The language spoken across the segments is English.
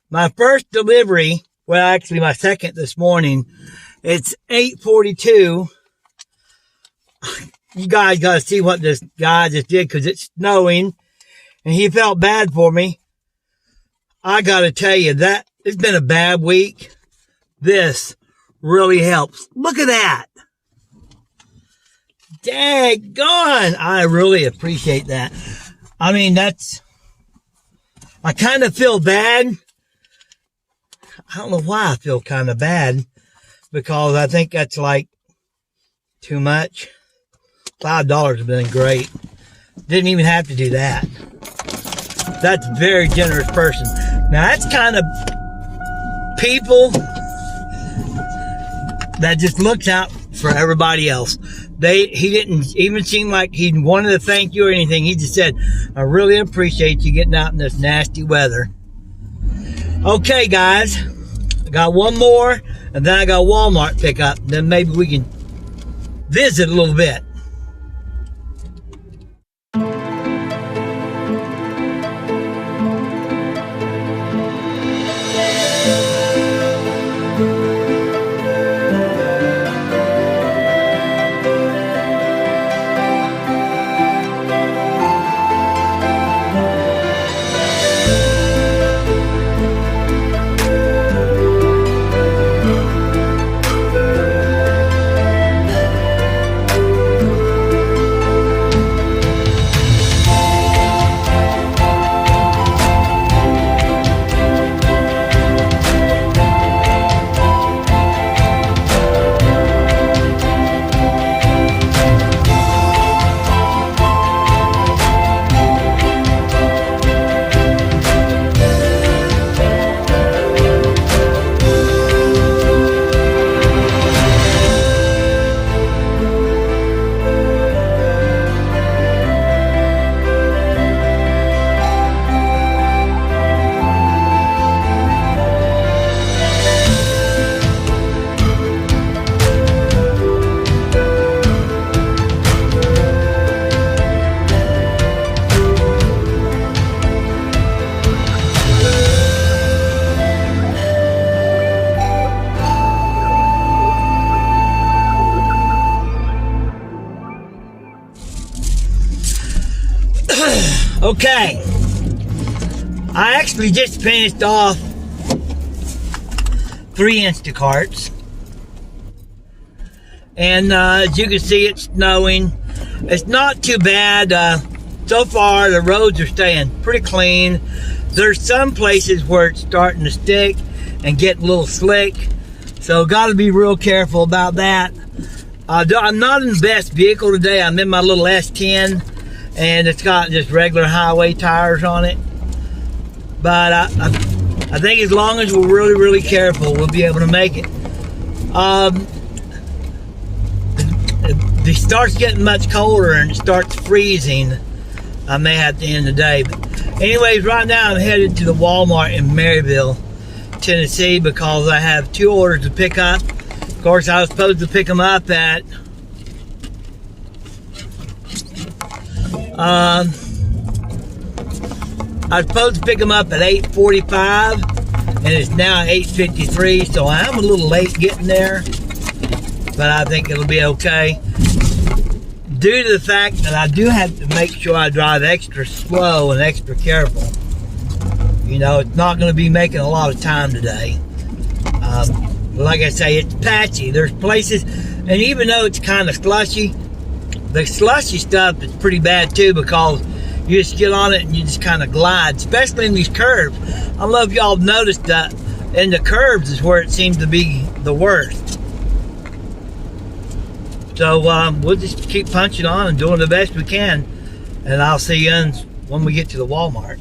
My first delivery, well, actually my second this morning, it's 8:42. You guys got to see what this guy just did because it's snowing and he felt bad for me. I got to tell you that it's been a bad week. This really helps. Look at that. Daggone. I really appreciate that. I mean, I kind of feel bad. I don't know why I feel kind of bad because I think that's like too much. $5 have been great. Didn't even have to do that. That's a very generous person. Now that's kind of people that just looks out for everybody else. He didn't even seem like he wanted to thank you or anything. He just said, I really appreciate you getting out in this nasty weather. Okay, guys. I got one more, and then I got Walmart pickup. Then maybe we can visit a little bit. Okay, I actually just finished off 3 Instacarts, and as you can see, it's snowing. It's not too bad. So far, the roads are staying pretty clean. There's some places where it's starting to stick and get a little slick, so got to be real careful about that. I'm not in the best vehicle today. I'm in my little S10. And it's got just regular highway tires on it. But I think as long as we're really, really careful, we'll be able to make it. It starts getting much colder and it starts freezing. I may have to end the day. But anyways, right now I'm headed to the Walmart in Maryville, Tennessee, because I have 2 orders to pick up. Of course, I was supposed to pick them up at I was supposed to pick them up at 8:45, and it's now 8:53, so I am a little late getting there, but I think it'll be okay. Due to the fact that I do have to make sure I drive extra slow and extra careful. You know, it's not going to be making a lot of time today. Like I say, it's patchy. There's places, and even though it's kind of slushy, the slushy stuff is pretty bad too, because you just get on it and you just kind of glide, especially in these curves. I don't know if y'all noticed that in the curves is where it seems to be the worst. So we'll just keep punching on and doing the best we can, and I'll see you when we get to the Walmart.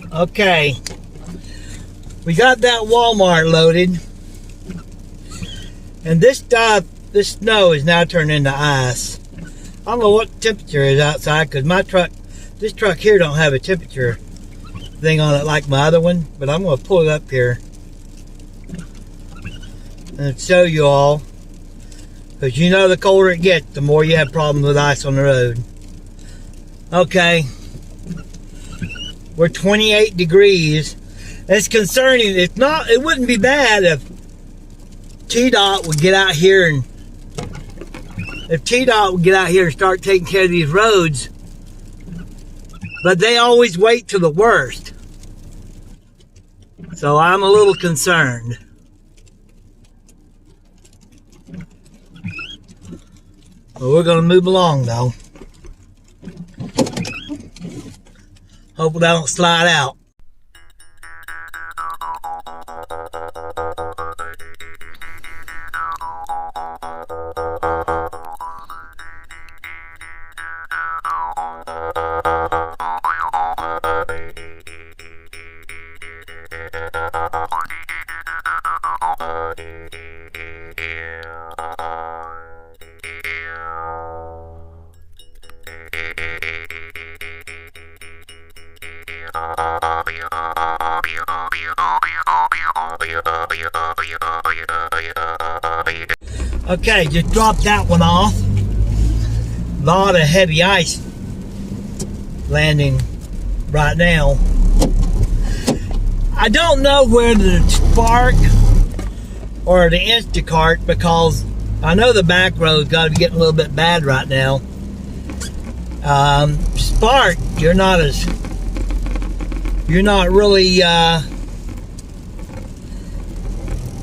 Okay, we got that Walmart loaded, and this snow is now turned into ice. I don't know what the temperature is outside, because this truck here don't have a temperature thing on it like my other one, but I'm going to pull it up here and show you all, because you know the colder it gets, the more you have problems with ice on the road. Okay. We're 28 degrees. It's concerning. It wouldn't be bad if TDOT would get out here and start taking care of these roads. But they always wait till the worst. So I'm a little concerned. But we're going to move along though. Hopefully I don't slide out. Okay, just dropped that one off. A lot of heavy ice landing right now. I don't know where the Spark or the Instacart, because I know the back road's got to be getting a little bit bad right now. Spark, you're not really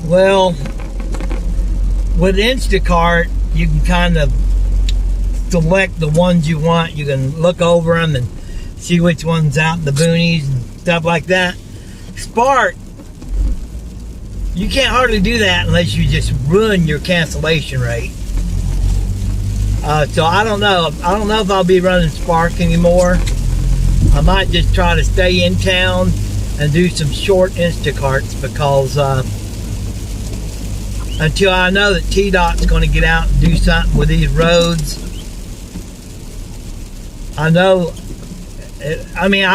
well, with Instacart you can kind of select the ones you want. You can look over them and see which one's out in the boonies and stuff like that. Spark, you can't hardly do that unless you just ruin your cancellation rate. So I don't know if I'll be running Spark anymore. I might just try to stay in town and do some short Instacarts, because until I know that TDOT's going to get out and do something with these roads. I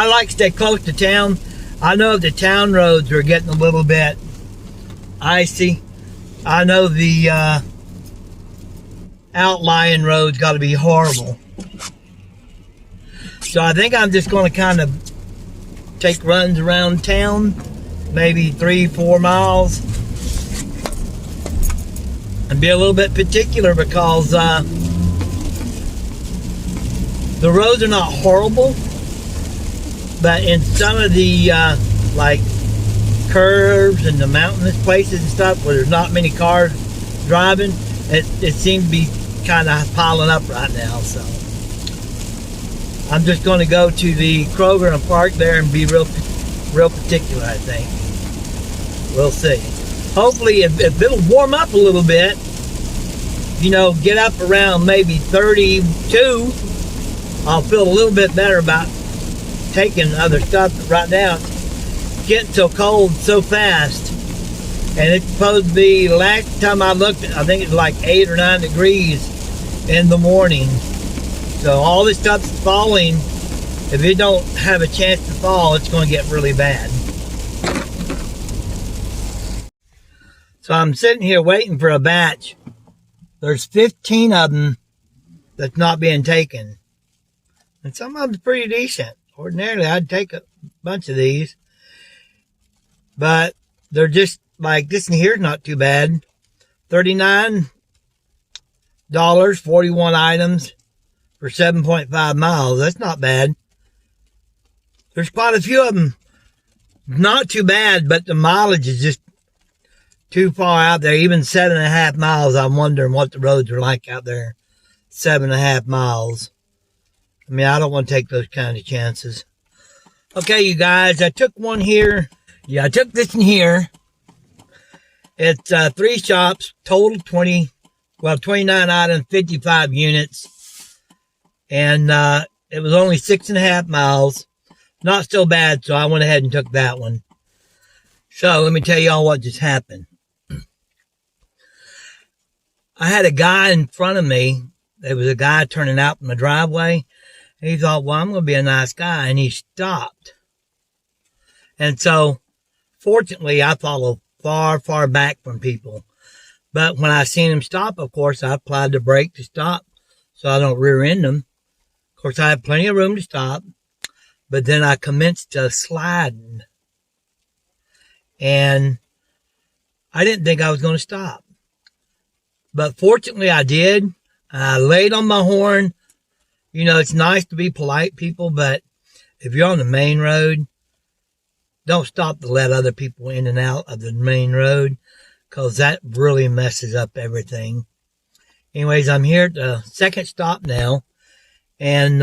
like to stay close to town. I know the town roads are getting a little bit icy. I know the outlying roads got to be horrible. So I think I'm just going to kind of take runs around town, maybe 3-4 miles, and be a little bit particular, because the roads are not horrible, but in some of the like curves and the mountainous places and stuff where there's not many cars driving, it seems to be kind of piling up right now. So I'm just going to go to the Kroger and park there and be real particular, I think. We'll see. Hopefully, if it'll warm up a little bit, get up around maybe 32, I'll feel a little bit better about taking other stuff. But right now, it's getting so cold so fast. And it's supposed to be, last time I looked, I think it's like 8 or 9 degrees in the morning. So all this stuff's falling If it don't have a chance to fall, it's going to get really bad. So I'm sitting here waiting for a batch. There's 15 of them that's not being taken. And some of them's pretty decent. Ordinarily, I'd take a bunch of these. But they're just like this one here's not too bad. $39, 41 items for 7.5 miles. That's not bad. There's quite a few of them. Not too bad, but the mileage is just too far out there. Even 7.5 miles, I'm wondering what the roads are like out there. 7.5 miles. I mean, I don't want to take those kind of chances. Okay, you guys, I took one here. Yeah, I took this one here. It's 3 shops, total 29 items, 55 units. And it was only 6.5 miles. Not still bad, so I went ahead and took that one. So let me tell y'all what just happened. I had a guy in front of me. There was a guy turning out from the driveway. And he thought, well, I'm going to be a nice guy. And he stopped. And so, fortunately, I follow far, far back from people. But when I seen him stop, of course, I applied the brake to stop so I don't rear end him. Of course, I had plenty of room to stop. But then I commenced sliding. And I didn't think I was going to stop. But fortunately, I did. I laid on my horn. You know, it's nice to be polite, people, but if you're on the main road, don't stop to let other people in and out of the main road, because that really messes up everything. Anyways, I'm here at the second stop now, and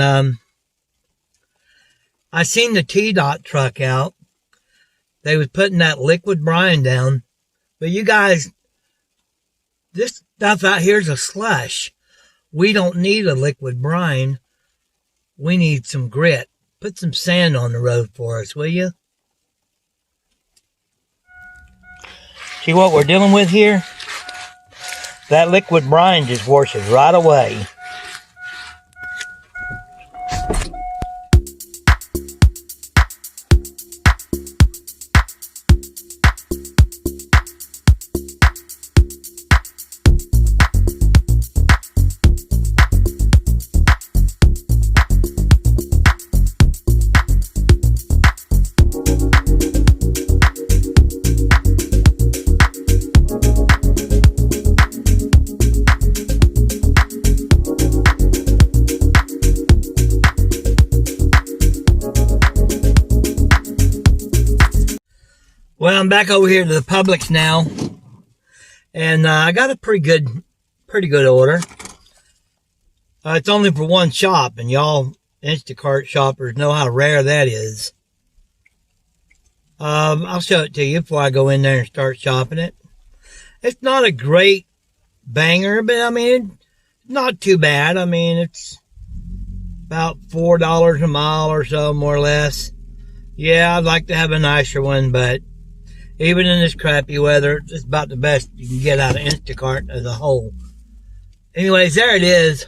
I seen the T-Dot truck out. They was putting that liquid brine down. But you guys, this stuff out here is a slush. We don't need a liquid brine. We need some grit. Put some sand on the road for us, will you? See what we're dealing with here? That liquid brine just washes right away. Well, I'm back over here to the Publix now, and I got a pretty good order. It's only for one shop, and y'all Instacart shoppers know how rare that is. I'll show it to you before I go in there and start shopping it. It's not a great banger, but I mean, it's not too bad. I mean, it's about $4 a mile or so, more or less. Yeah, I'd like to have a nicer one, but even in this crappy weather, it's about the best you can get out of Instacart as a whole. Anyways, there it is.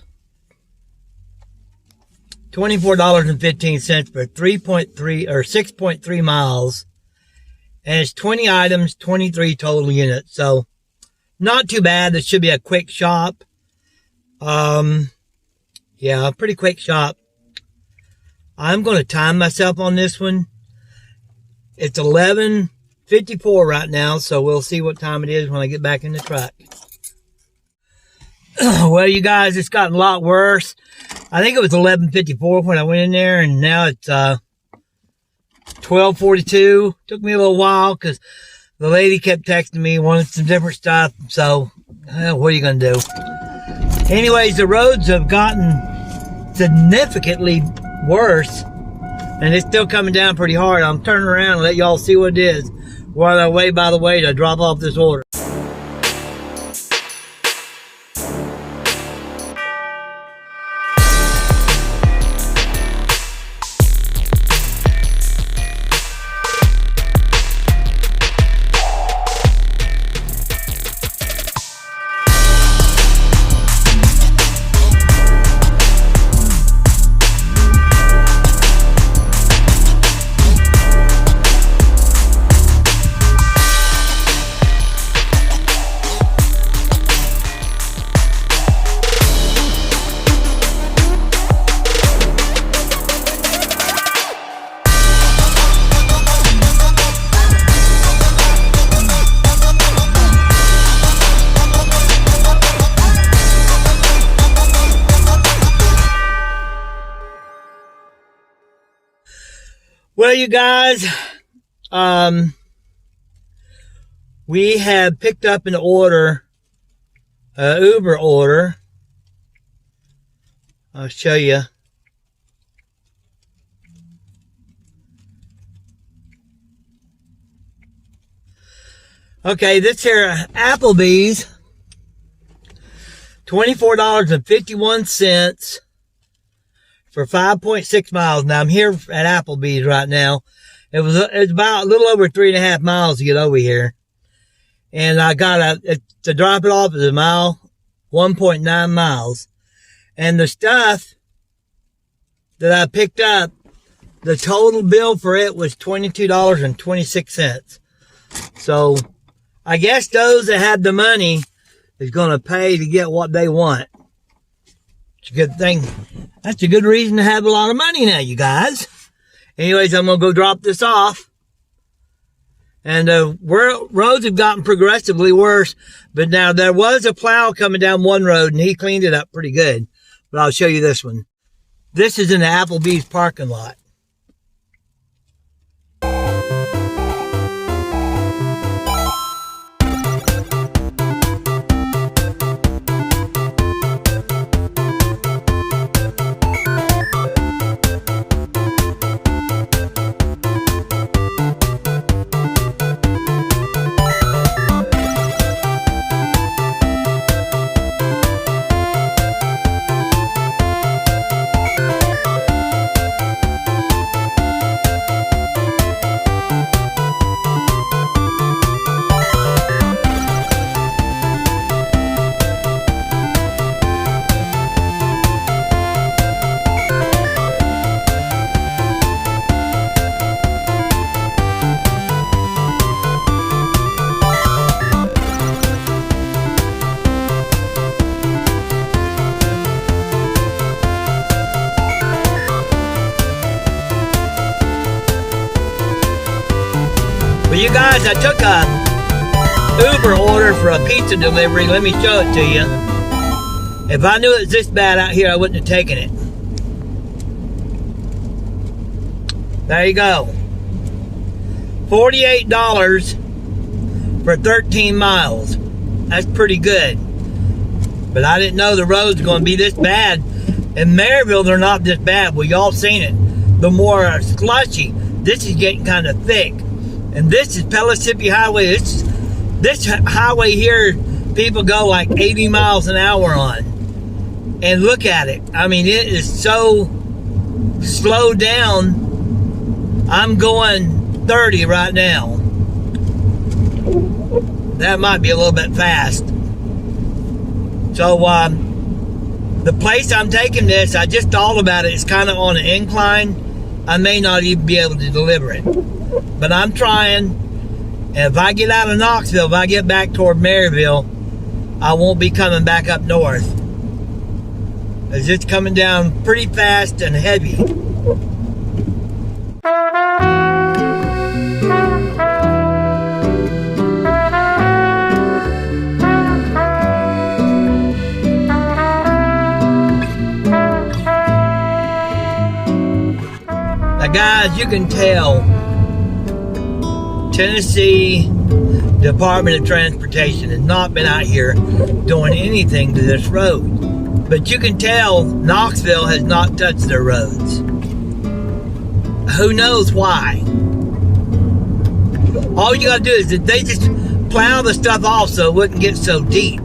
$24.15 for 3.3 or 6.3 miles. And it's 20 items, 23 total units. So, not too bad. This should be a quick shop. Yeah, a pretty quick shop. I'm going to time myself on this one. It's 11:54 right now, so we'll see what time it is when I get back in the truck. Well, you guys, it's gotten a lot worse. I think it was 11:54 when I went in there, and now it's 12:42. Took me a little while because the lady kept texting me, wanted some different stuff. So, what are you going to do? Anyways, the roads have gotten significantly worse, and it's still coming down pretty hard. I'm turning around and let y'all see what it is. We're on our way, by the way, to drop off this order. Well, you guys, we have picked up an order, Uber order. I'll show you. Okay, this here Applebee's, $24.51 for 5.6 miles. Now I'm here at Applebee's right now. It's about a little over 3.5 miles to get over here. And I got to drop it off is a mile, 1.9 miles. And the stuff that I picked up, the total bill for it was $22.26. So I guess those that have the money is going to pay to get what they want. It's a good thing. That's a good reason to have a lot of money now, you guys. Anyways, I'm going to go drop this off. And roads have gotten progressively worse. But now there was a plow coming down one road and he cleaned it up pretty good. But I'll show you this one. This is in the Applebee's parking lot. Well, you guys, I took a Uber order for a pizza delivery. Let me show it to you. If I knew it was this bad out here, I wouldn't have taken it. There you go. $48 for 13 miles. That's pretty good. But I didn't know the roads were going to be this bad. In Maryville, they're not this bad. Well, y'all seen it. The more slushy. This is getting kind of thick. And this is Pellissippi Highway. This highway here, people go like 80 miles an hour on. And look at it. I mean, it is so slowed down. I'm going 30 right now. That might be a little bit fast. So, the place I'm taking this, I just thought about it. It's kind of on an incline. I may not even be able to deliver it. But I'm trying. And if I get out of Knoxville, if I get back toward Maryville, I won't be coming back up north. It's just coming down pretty fast and heavy. Now guys, you can tell Tennessee Department of Transportation has not been out here doing anything to this road. But you can tell Knoxville has not touched their roads. Who knows why? All you gotta do is that they just plow the stuff off so it wouldn't get so deep.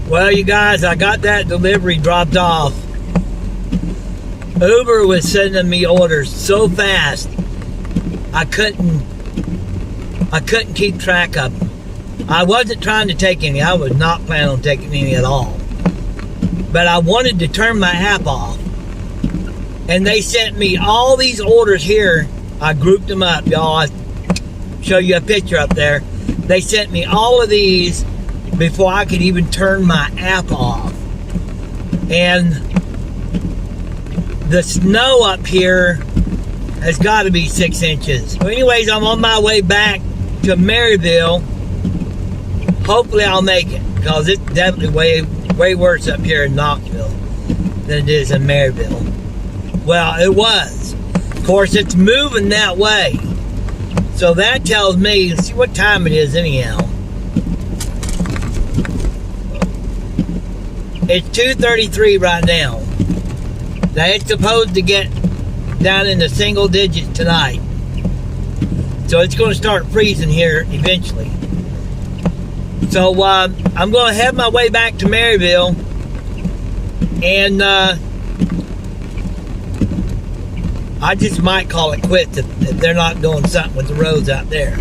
Well, you guys, I got that delivery dropped off. Uber was sending me orders so fast, I couldn't keep track of them. I wasn't trying to take any. I was not planning on taking any at all. But I wanted to turn my app off. And they sent me all these orders here. I grouped them up, y'all. I'll show you a picture up there. They sent me all of these before I could even turn my app off. And the snow up here has got to be 6 inches. So anyways, I'm on my way back to Maryville. Hopefully I'll make it, because it's definitely way worse up here in Knoxville than it is in Maryville. Well, it was. Of course, it's moving that way. So that tells me, let's see what time it is anyhow. It's 2:33 right now. Now it's supposed to get down in the single digits tonight. So it's going to start freezing here eventually. So I'm going to head my way back to Maryville. And I just might call it quits if they're not doing something with the roads out there.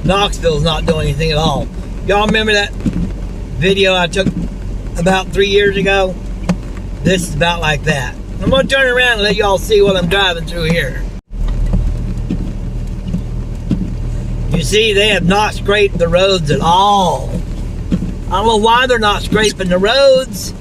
Knoxville's not doing anything at all. Y'all remember that video I took about 3 years ago? This is about like that. I'm going to turn around and let y'all see what I'm driving through here. You see, they have not scraped the roads at all. I don't know why they're not scraping the roads.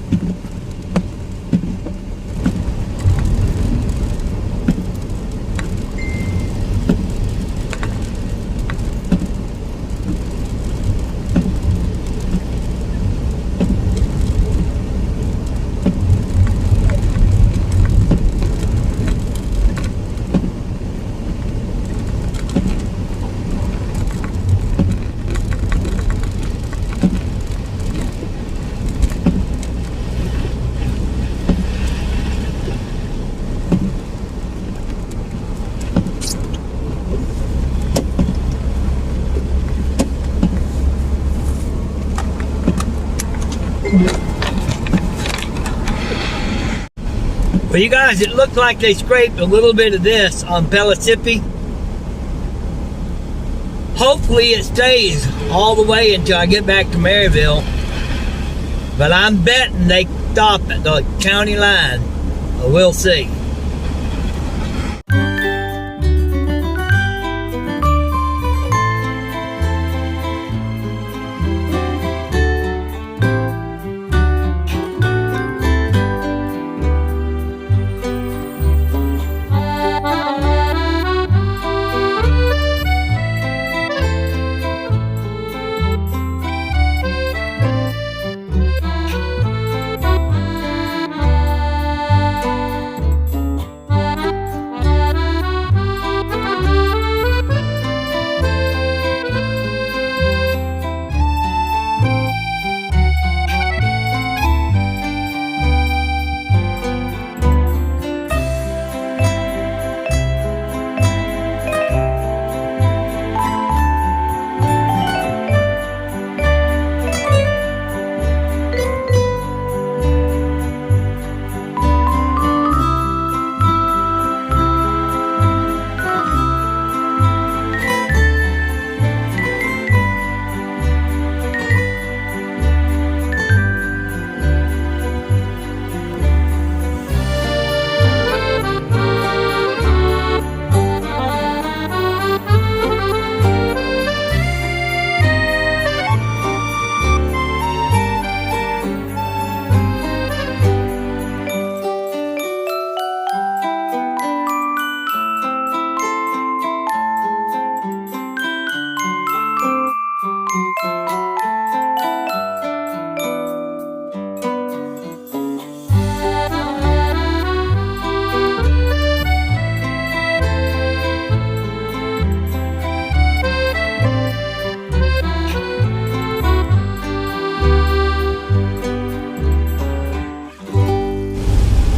Well, you guys, it looked like they scraped a little bit of this on Pellissippi. Hopefully it stays all the way until I get back to Maryville. But I'm betting they stop at the county line. We'll see.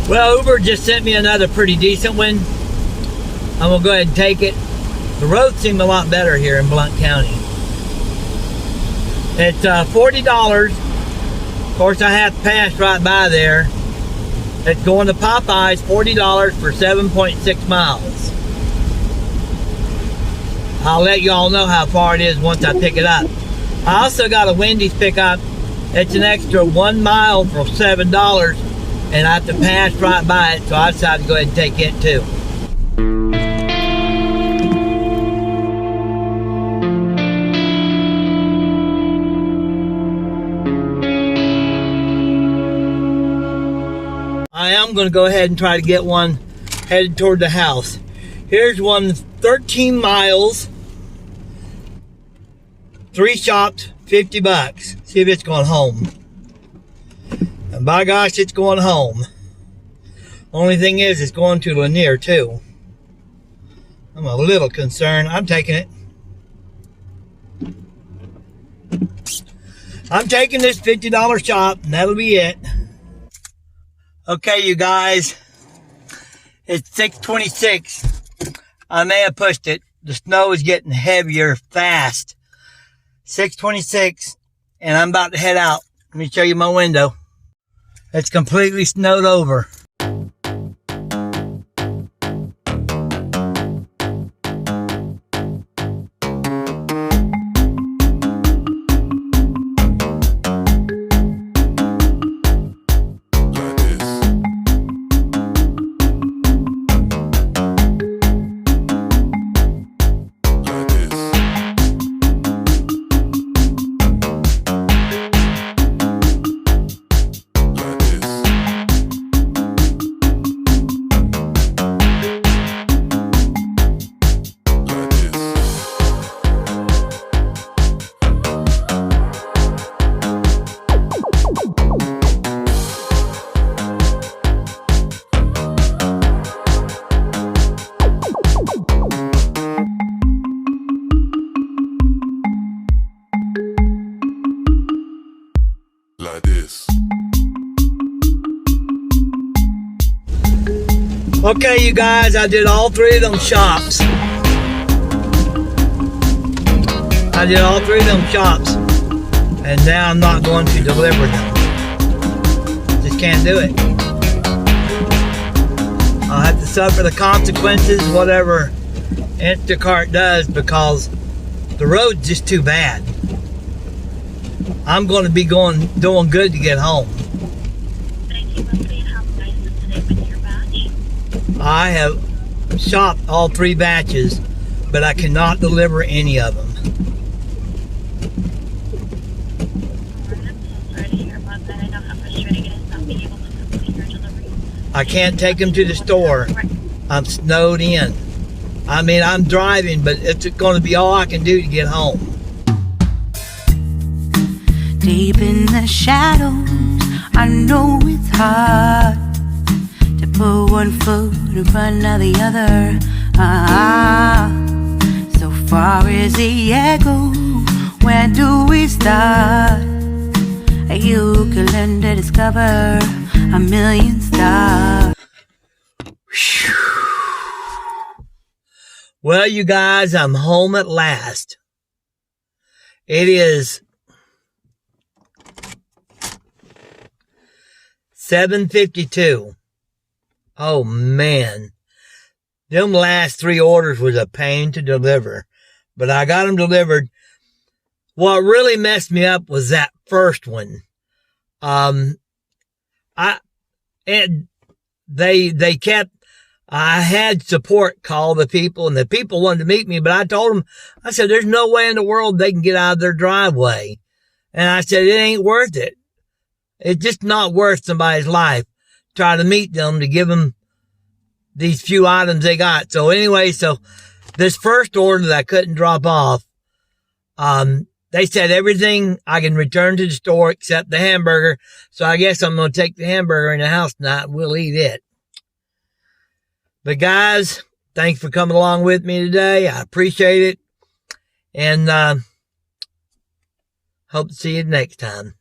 Well, Uber just sent me another pretty decent one. I'm going to go ahead and take it. The roads seem a lot better here in Blount County. It's $40 Of course, I have to pass right by there. It's going to Popeyes, $40 for 7.6 miles. I'll let y'all know how far it is once I pick it up. I also got a Wendy's pickup. It's an extra 1 mile for $7, and I have to pass right by it, so I decided to go ahead and take it too. I am going to go ahead and try to get one headed toward the house. Here's one, 13 miles, 3 shops, $50. See if it's going home. And by gosh, it's going home. Only thing is, it's going to Lanier too. I'm a little concerned. I'm taking it. I'm taking this $50 shop, and that'll be it. Okay, you guys. It's 6:26. I may have pushed it. The snow is getting heavier fast. 6:26, and I'm about to head out. Let me show you my window. It's completely snowed over. Like this. Okay, you guys, I did all 3 of them shops. And now I'm not going to deliver them. Just can't do it. I'll have to suffer the consequences, whatever Instacart does, because the road's just too bad. I'm going to be doing good to get home. Thank you, Leslie, and have a nice day with your batch. I have shopped all 3 batches, but I cannot deliver any of them. Alright, I'm so sorry to hear about that. I know how frustrating it is not being able to complete your delivery. I can't take them to the store. I'm snowed in. I mean, I'm driving, but it's going to be all I can do to get home. Deep in the shadows, I know it's hard to put one foot in front of the other. So far is the echo, where do we start? You can learn to discover a million stars. Well, you guys, I'm home at last. It is 7:52. Oh man, them last 3 orders was a pain to deliver, but I got them delivered. What really messed me up was that first one. I had support call the people, and the people wanted to meet me, but I told them, I said, there's no way in the world they can get out of their driveway. And I said, it ain't worth it. It's just not worth somebody's life. Try to meet them to give them these few items they got. So anyway, so this first order that I couldn't drop off, they said everything I can return to the store except the hamburger. So I guess I'm going to take the hamburger in the house tonight and we'll eat it. But guys, thanks for coming along with me today. I appreciate it. And hope to see you next time.